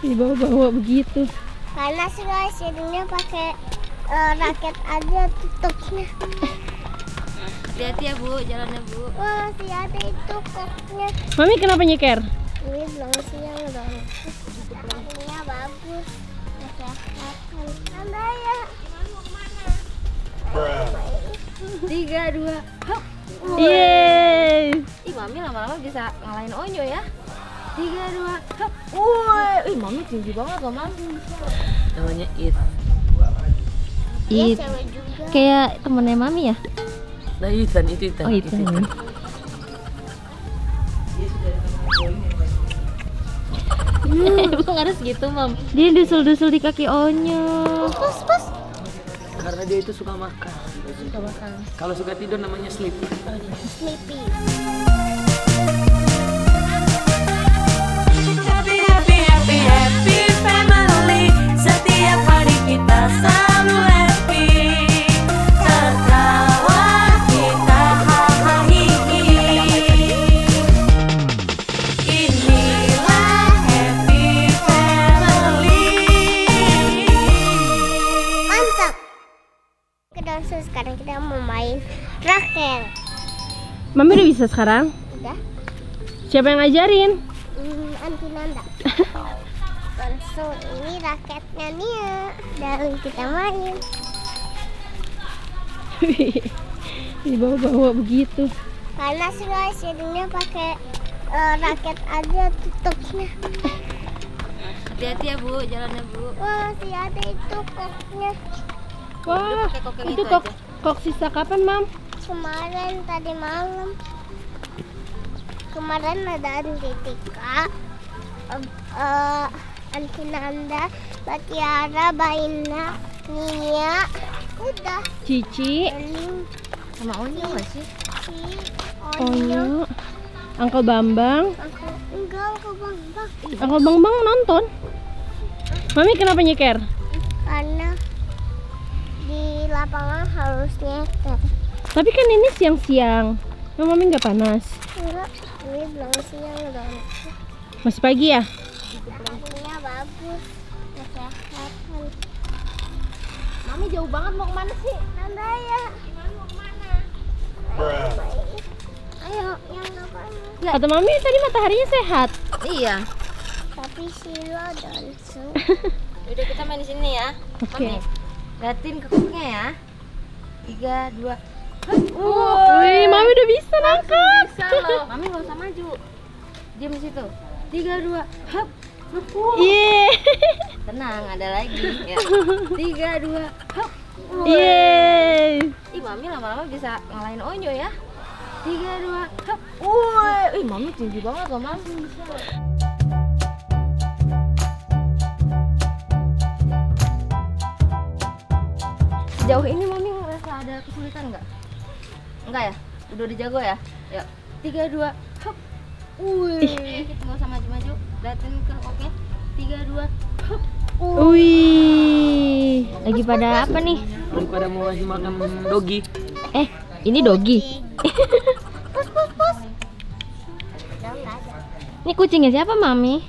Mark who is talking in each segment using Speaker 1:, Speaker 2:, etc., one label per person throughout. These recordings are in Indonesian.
Speaker 1: Dibawa-bawa begitu.
Speaker 2: Panas guys, jadinya pakai raket aja tutupnya.
Speaker 3: Hati-hati ya Bu, jalannya Bu.
Speaker 2: Wah, si ada itu koknya.
Speaker 1: Mami kenapa nyeker?
Speaker 2: Ini belum siang dong. Ini bagus. Kesehatan. Anda ya.
Speaker 3: 3, 2, hop.
Speaker 1: Yeay.
Speaker 3: Ih, Mami lama-lama bisa ngalahin Onyo ya. 3, 2, hop. Woi, Mami tinggi banget loh, Mami.
Speaker 4: Namanya It.
Speaker 2: Dia
Speaker 1: It.
Speaker 2: cewek juga.
Speaker 1: Kayak temennya Mami ya?
Speaker 4: Nah, Ethan, itu Ethan.
Speaker 1: Oh, itu.
Speaker 3: Bukan harus gitu, Mam.
Speaker 1: Dia dusul-dusul di kaki Onyo.
Speaker 2: Pus.
Speaker 4: Karena dia itu suka makan. Kalau suka tidur namanya sleep.
Speaker 2: Sleepy.
Speaker 5: Happy, happy, happy, happy family. Setiap hari kita selalu happy. Tertawa kita hahaha hihi. Inilah happy family.
Speaker 2: Mantap. Ke dansa sekarang kita mau main raket.
Speaker 1: Mami udah bisa sekarang?
Speaker 2: Udah.
Speaker 1: Siapa yang ngajarin?
Speaker 2: Anti Nanda. Langsung ini raketnya Nia. Dan kita main.
Speaker 1: Dibawa-bawa begitu.
Speaker 2: Panas guys, jadinya pakai raket aja tutupnya.
Speaker 3: Hati-hati ya Bu, jalannya Bu.
Speaker 2: Wah, si ada itu koknya.
Speaker 1: Wah,
Speaker 3: pakai kok yang
Speaker 1: itu
Speaker 3: itu
Speaker 1: kok sisa kapan, Mam?
Speaker 2: Kemarin tadi malam. Kemarin ada Antitika, Antinanda, Batiara, Baina, Nia, udah.
Speaker 1: Cici,
Speaker 2: Eling,
Speaker 3: Sama Onyo nggak sih?
Speaker 2: si
Speaker 1: Onyo, Uncle Bambang.
Speaker 2: Aku enggak ke Bambang.
Speaker 1: Uncle Bambang nonton. Mami kenapa nyeker?
Speaker 2: Karena di lapangan harus nyeker.
Speaker 1: Tapi kan ini siang-siang. Yang Mami nggak panas.
Speaker 2: Enggak, ini belum siang dong.
Speaker 1: Masih pagi ya?
Speaker 2: Ini bagus. Kesehatan.
Speaker 3: Mami jauh banget mau kemana sih?
Speaker 2: Anda ya. Mau kemana? Ayo, yang apa?
Speaker 1: Kata Mami tadi mataharinya sehat.
Speaker 3: Iya.
Speaker 2: Tapi Silo dansu.
Speaker 3: Udah kita main di sini ya.
Speaker 1: Oke.
Speaker 3: Mami, liatin ke koknya ya. 3, 2.
Speaker 1: Wih, Mami udah bisa nangkap.
Speaker 3: Bisa loh. Mami nggak usah maju. Diam di situ. 3, 2, hop.
Speaker 1: Yeay.
Speaker 3: Tenang, ada lagi ya. 3, 2, hop.
Speaker 1: Yeay.
Speaker 3: Ih, Mami lama-lama bisa ngalahin Onyo ya. 3, 2, hop. Woi, Mami tinggi banget loh, Mami. Sejauh ini Mami ngerasa ada kesulitan nggak? Enggak ya? Udah dijago ya? Yuk, 3, 2, hop. Wih, kita nggak usah maju-maju. Liatin ke koknya. 3, 2, hop.
Speaker 1: Wih. Lagi pada apa nih?
Speaker 4: Lagi pada mau ngasih makan dogi.
Speaker 1: Ini dogi.
Speaker 2: Pus. Udah nggak ada.
Speaker 1: Ini kucingnya siapa, Mami?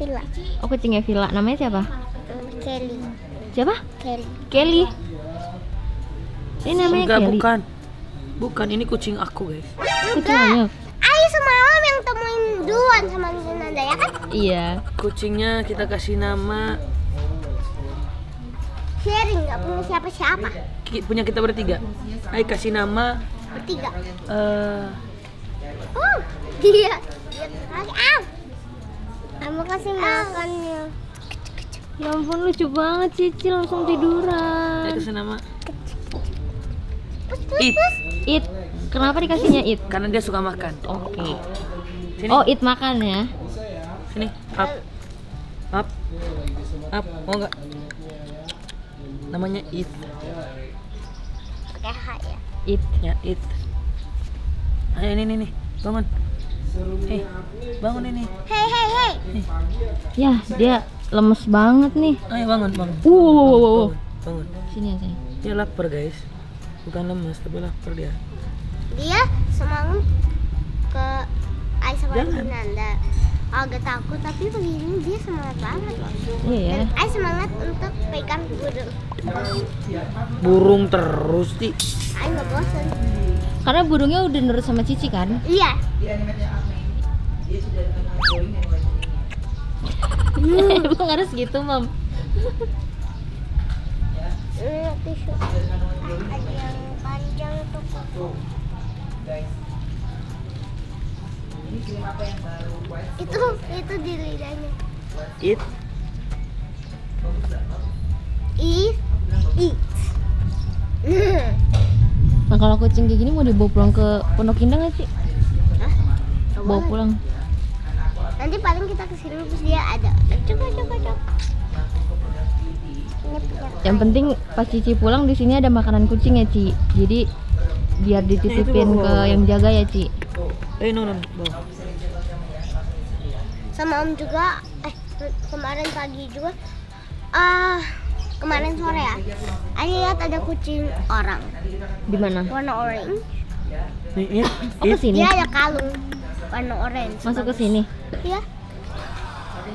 Speaker 2: Villa.
Speaker 1: Oh, kucingnya Villa. Namanya siapa?
Speaker 2: Kelly.
Speaker 1: Siapa?
Speaker 2: Kelly.
Speaker 1: Kelly. Ini namanya
Speaker 4: Enggak,
Speaker 1: Kelly.
Speaker 4: bukan. Ini kucing aku, guys.
Speaker 1: Kucingnya.
Speaker 2: Ayo semalam yang temuin duluan sama Nanda ya kan?
Speaker 1: Iya.
Speaker 4: Kucingnya kita kasih nama
Speaker 2: Sharing, nggak punya siapa-siapa.
Speaker 4: punya kita bertiga. Ayo kasih nama
Speaker 2: Bertiga.
Speaker 4: eh
Speaker 2: Dia lagi kamu kasih makannya.
Speaker 1: Ya ampun, lucu banget Cici, langsung tiduran.
Speaker 4: ayo kasih nama
Speaker 2: Pus.
Speaker 4: It.
Speaker 1: It. Kenapa dikasihnya It?
Speaker 4: Karena dia suka makan.
Speaker 1: Oke.
Speaker 4: Sini.
Speaker 1: Oh, It makan ya.
Speaker 4: Sini. Up. Mau nggak? Namanya It.
Speaker 2: Pakai H ya.
Speaker 1: It.
Speaker 4: Ya, It. Ayo ini. Bangun. Bangun ini.
Speaker 2: Hey.
Speaker 1: Ya, dia lemes banget nih.
Speaker 4: Ayo bangun. Bangun.
Speaker 1: Sini ya, sayang.
Speaker 4: Dia lapar, guys. Bukan lemes, tapi lapar dia.
Speaker 2: Dia semalam ke Ais sama
Speaker 4: Jangan.
Speaker 2: Nanda. agak takut, tapi begini dia semangat banget loh.
Speaker 3: Iya.
Speaker 2: Dan semangat untuk pegang burung.
Speaker 4: Burung terus sih.
Speaker 2: Nggak bosan.
Speaker 3: Karena burungnya udah nurut sama Cici kan?
Speaker 2: Iya.
Speaker 3: Emang harus gitu, Mam?
Speaker 2: Tisu. Ada yang panjang tuh kok. Itu di lidahnya.
Speaker 4: It.
Speaker 2: Eat.
Speaker 3: Nah kalau kucing kayak gini mau dibawa pulang ke Pondok Indah nggak sih?
Speaker 2: Hah?
Speaker 3: Bawa pulang.
Speaker 2: Nanti paling kita kesini terus dia ada. Coba. Ini punya.
Speaker 3: Yang penting pas Cici pulang di sini ada makanan kucing ya, Ci. Jadi biar dititipin ke yang jaga ya, Ci.
Speaker 4: No.
Speaker 2: Sama Om juga. Kemarin pagi juga. Kemarin sore ya. Aku lihat ada kucing orang
Speaker 3: Di mana?
Speaker 2: warna orange.
Speaker 4: Nih,
Speaker 3: Oh, ke sini.
Speaker 2: Dia ada kalung warna orange.
Speaker 3: Masuk ke sini.
Speaker 2: Iya.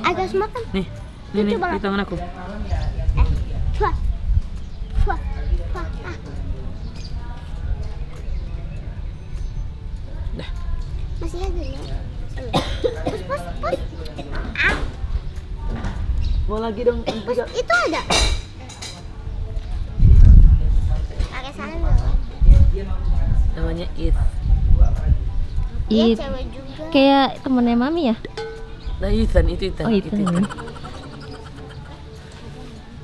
Speaker 2: Agak makan.
Speaker 4: Nih, nih
Speaker 2: Coba.
Speaker 4: di tangan aku.
Speaker 2: Wah.
Speaker 4: Dah.
Speaker 2: Masih ada ya? Pus.
Speaker 4: Mau lagi dong.
Speaker 2: Pus, itu ada. Pakai sandal.
Speaker 4: Namanya It.
Speaker 2: Dia
Speaker 3: It.
Speaker 2: cewek juga.
Speaker 3: Kayak temennya Mami ya?
Speaker 4: Nah, Ethan, itu Ethan.
Speaker 3: Oh, itu.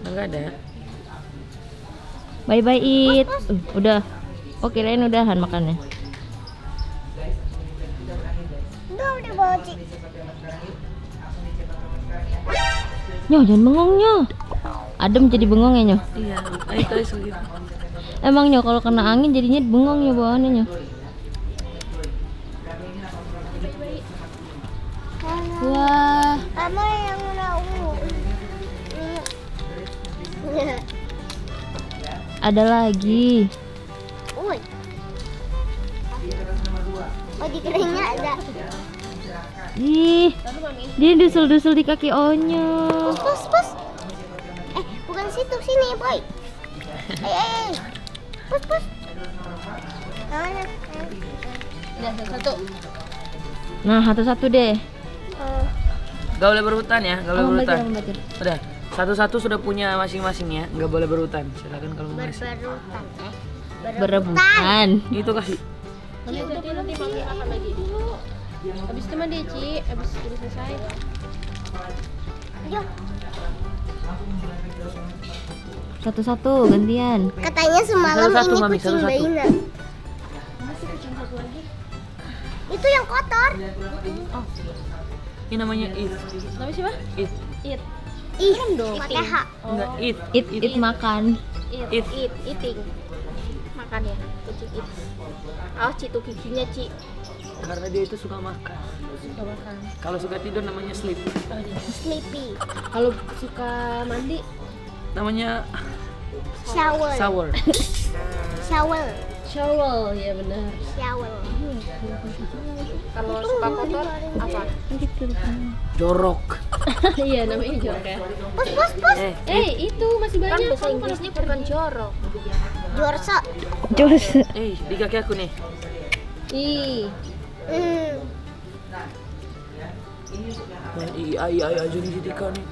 Speaker 4: Enggak ada.
Speaker 3: Bye bye It. Udah. Oh, kirain udahan makannya.
Speaker 2: Udah bawa Cik.
Speaker 3: Nyoh, jangan bengong Nyoh. Adem jadi bengong ya Nyoh.
Speaker 4: Iya, itu gitu.
Speaker 3: Emang Nyoh kalau kena angin jadinya bengong ya bawaannya Nyoh. Wah,
Speaker 2: Kamu yang mau.
Speaker 3: ada lagi.
Speaker 2: Woi. Oh, di keringnya ada.
Speaker 3: Ih, dia dusul-dusul di kaki Onyo.
Speaker 2: Pus. Bukan situ, sini, boy. Pus. Mana?
Speaker 3: Nah, satu-satu deh.
Speaker 4: Gak boleh berurutan ya, gak boleh berurutan.
Speaker 3: Membaca.
Speaker 4: Udah, satu-satu sudah punya masing-masing ya, nggak boleh berurutan. Silakan kalau mau ngasih.
Speaker 2: Berberutan.
Speaker 3: Berebutan.
Speaker 4: Itu kasih.
Speaker 6: Nanti pakai makan lagi. Habis itu mah Ci, habis itu selesai.
Speaker 2: Yuk.
Speaker 3: Satu-satu gantian.
Speaker 2: Katanya semalam
Speaker 4: Satu-satu,
Speaker 2: ini
Speaker 4: Mami,
Speaker 2: kucing
Speaker 4: satu-satu.
Speaker 2: Baina. Itu yang kotor.
Speaker 4: Ini namanya It.
Speaker 6: Nama siapa?
Speaker 4: It.
Speaker 2: Ih, pakai H.
Speaker 4: Enggak It.
Speaker 3: It makan.
Speaker 6: Eating. Makan ya, kucing it. Oh, Citu giginya, Ci.
Speaker 4: Karena dia itu suka makan.
Speaker 6: Suka makan.
Speaker 4: Kalau suka tidur namanya sleep.
Speaker 2: Sleepy.
Speaker 6: Kalau suka mandi,
Speaker 4: Namanya
Speaker 2: Shower.
Speaker 4: sour.
Speaker 2: Shower.
Speaker 6: shovel, ya benar.
Speaker 2: Shower.
Speaker 6: Kalau suka kotor, apa?
Speaker 4: Jorok.
Speaker 6: Iya, namanya jorok ya.
Speaker 2: Pus.
Speaker 6: Itu masih banyak. Kan bahasa Inggrisnya bukan jorok.
Speaker 2: Jorso.
Speaker 3: Jos.
Speaker 4: Di kaki aku nih.
Speaker 6: Ih,
Speaker 4: Iya aja nih Dika nih.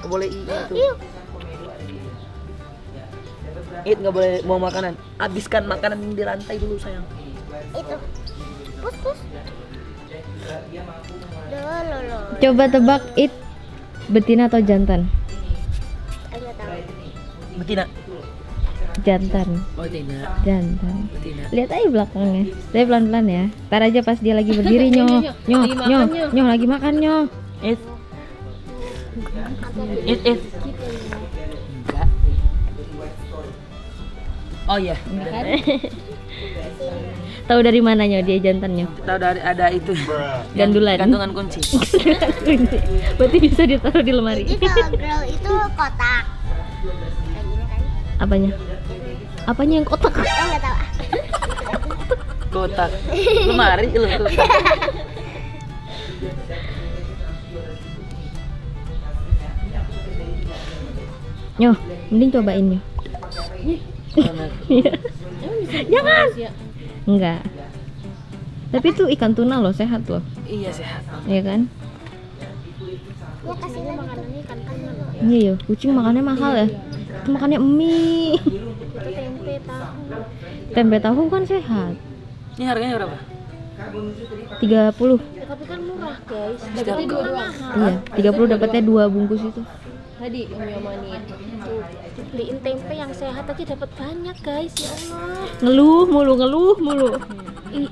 Speaker 4: Nggak boleh itu. It nggak boleh mau makanan. Habiskan makanan yang di lantai dulu sayang.
Speaker 2: Itu. Pus. Loh.
Speaker 3: Coba tebak It betina atau jantan?
Speaker 2: Enggak tahu.
Speaker 4: Betina.
Speaker 3: Jantan.
Speaker 4: Oh tidak.
Speaker 3: Jantan.
Speaker 4: Betina.
Speaker 3: Lihat aja belakangnya. Tapi pelan-pelan ya. Ntar aja pas dia lagi berdiri nyoh. Nyoh lagi makan nyoh.
Speaker 4: It. Enggak. Oh iya.
Speaker 3: Tahu dari mana nyoh dia jantannya?
Speaker 4: Tahu dari ada itu.
Speaker 3: Gandulan.
Speaker 4: Gantungan kunci.
Speaker 3: Berarti bisa ditaruh di lemari.
Speaker 2: Jadi kalau girl itu kotak. Kayak gini kan?
Speaker 3: Apanya? Apanya yang kotak?
Speaker 2: Enggak tahu.
Speaker 4: Kotak. Lemari lu kotak.
Speaker 3: Nyoh, mending cobain Nyoh.
Speaker 4: Karena
Speaker 3: Iya.
Speaker 6: Jangan.
Speaker 3: Enggak. Tapi itu ikan tuna loh, sehat loh.
Speaker 4: iya sehat.
Speaker 3: Iya kan?
Speaker 2: Ya kasih lagi.
Speaker 6: Makanannya ikan tuna.
Speaker 3: Iya yo, kucing makannya mahal ya. Itu makannya mie.
Speaker 6: Itu tempe tahu.
Speaker 3: Tempe tahu kan sehat.
Speaker 4: Ini harganya berapa?
Speaker 3: 30.
Speaker 6: Ya, tapi kan murah guys. Dapetnya dua-duaan.
Speaker 3: Iya, 30 dapatnya 2 bungkus itu.
Speaker 6: Tadi Umi Omani tuh beliin tempe yang sehat aja dapat banyak guys, ya Allah.
Speaker 3: Ngeluh mulu.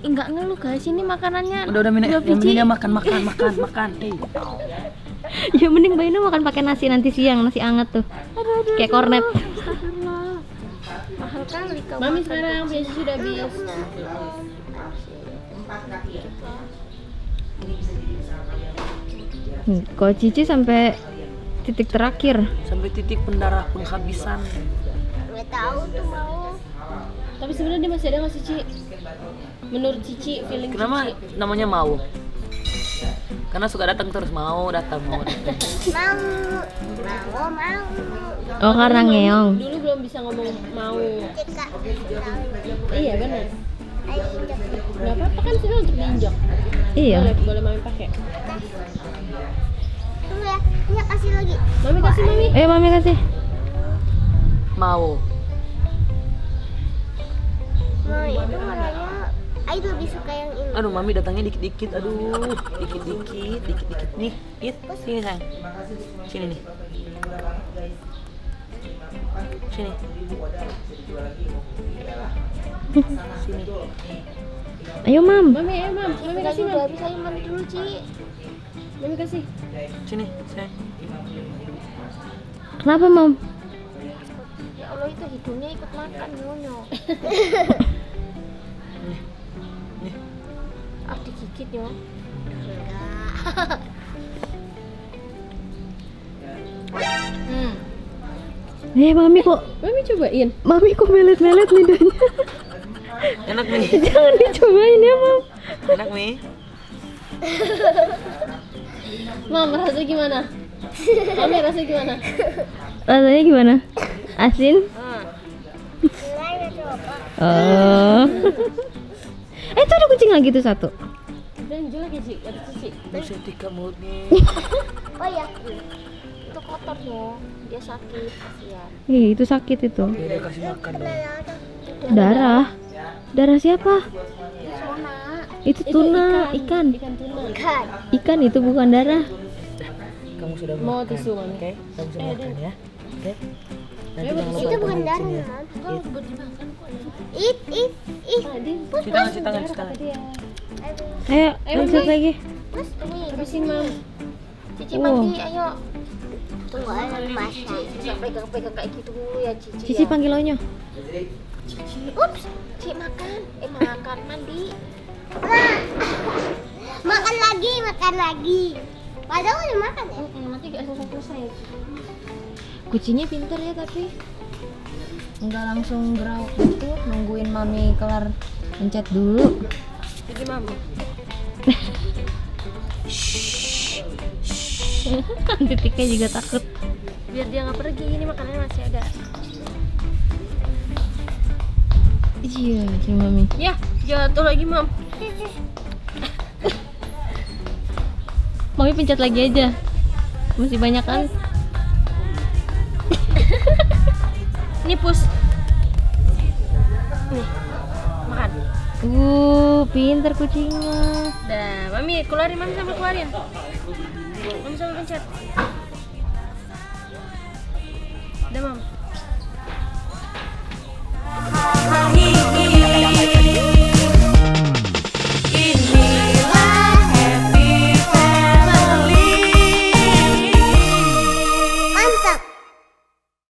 Speaker 6: Enggak ngeluh guys, ini makanannya
Speaker 4: Udah Mina,
Speaker 6: dua
Speaker 4: yang
Speaker 6: biji.
Speaker 4: pentingnya makan.
Speaker 3: Ya mending Baina makan pakai nasi nanti siang, nasi anget tuh. Kayak kornet.
Speaker 6: Astagfirullah. Mahal kali kau. Mami sekarang biasa sudah habis.
Speaker 3: Kok Cici sampai titik terakhir.
Speaker 4: Sampai titik pendarah penghabisan.
Speaker 2: Nggak tahu tuh mau.
Speaker 6: Tapi sebenarnya dia masih ada nggak sih, Ci? Menurut Cici, feeling
Speaker 4: Kenapa
Speaker 6: Cici.
Speaker 4: namanya mau? Karena suka datang terus mau datang.
Speaker 2: Mau.
Speaker 3: Oh karena ngeong.
Speaker 6: Dulu belum bisa ngomong mau.
Speaker 2: Cika.
Speaker 6: Iya benar.
Speaker 2: Ayo injak.
Speaker 6: Nggak apa-apa kan sudah untuk diinjak.
Speaker 3: Iya.
Speaker 6: Boleh Mami pakai.
Speaker 2: Tunggu ya. Ini kasih lagi.
Speaker 6: Mami kasih Mami.
Speaker 3: Ayo Mami kasih.
Speaker 4: Mau.
Speaker 2: Nah itu warnanya. Ayo lebih suka yang ini.
Speaker 4: Aduh, mami datangnya dikit-dikit. Aduh, dikit-dikit nih. Sini sayang. Sini nih. Sini. Sini.
Speaker 3: Ayo Mam.
Speaker 6: Mami kasih
Speaker 2: Udah
Speaker 6: Mami.
Speaker 2: bisa mandi dulu Ci.
Speaker 6: Mami kasih.
Speaker 4: Sini, sayang.
Speaker 3: Kenapa Mam?
Speaker 6: Ya Allah itu hidungnya ikut makan nyonya.
Speaker 4: Nih.
Speaker 6: Ah digigit yo.
Speaker 3: Mami kok
Speaker 6: Mami cobain.
Speaker 3: melet-melet lidahnya.
Speaker 4: Enak nih.
Speaker 3: Jangan dicobain ya Mam.
Speaker 4: Enak nih.
Speaker 6: Mam rasanya gimana? Mami rasanya gimana?
Speaker 3: Rasanya gimana? Asin?
Speaker 2: Nggak coba.
Speaker 3: Oh. Itu ada kucing lagi tuh satu.
Speaker 6: Dan jelek ya Ci, ada Cici.
Speaker 4: Buset tika mulutnya.
Speaker 2: Oh ya.
Speaker 6: Itu kotor yo. Dia sakit, kasihan.
Speaker 3: Ih, itu sakit itu.
Speaker 4: Dia kasih makan dong.
Speaker 3: Darah. Darah siapa?
Speaker 6: Sona.
Speaker 3: Itu tuna, ikan.
Speaker 6: Ikan tuna.
Speaker 3: Ikan itu bukan darah.
Speaker 4: Kamu sudah
Speaker 6: Mau
Speaker 4: makan.
Speaker 6: tisu Mami.
Speaker 4: Oke, kamu sudah makan ya. Oke. Nanti
Speaker 6: Ayo,
Speaker 4: jangan lupa
Speaker 2: Itu bukan
Speaker 4: temuin
Speaker 2: darah
Speaker 4: sini ya.
Speaker 2: man.
Speaker 6: Kalau buat dimakan kok.
Speaker 2: Ih.
Speaker 6: Tadi
Speaker 4: Cuci tangan.
Speaker 6: dia.
Speaker 3: Ayo, lanjut lagi.
Speaker 2: Terus ini.
Speaker 6: Habisin Mam. Cici
Speaker 3: Wow.
Speaker 6: mandi, ayo.
Speaker 2: Tunggu aja masak.
Speaker 6: Cici pegang-pegang kayak gitu dulu ya Cici.
Speaker 3: Cici
Speaker 6: ya.
Speaker 3: panggil Onyo.
Speaker 6: Cici. Ups, Cici makan. Makan mandi.
Speaker 2: Makan lagi. Padahal udah makan ya.
Speaker 6: Nanti gak selesai.
Speaker 3: Kucingnya pinter ya tapi nggak langsung gerak gitu, nungguin Mami kelar mencet dulu.
Speaker 6: Cici Mam.
Speaker 3: Titiknya juga takut.
Speaker 6: Biar dia nggak pergi, ini makanannya masih ada.
Speaker 3: Iya si Mami.
Speaker 6: Ya, jatuh lagi Mam.
Speaker 3: Mami pencet lagi aja. Masih banyak kan?
Speaker 6: Ini pus. Nih, makan.
Speaker 3: Pinter kucingnya.
Speaker 6: Dah, Mami keluarin, Mami sambil keluarin. Mami sambil pencet.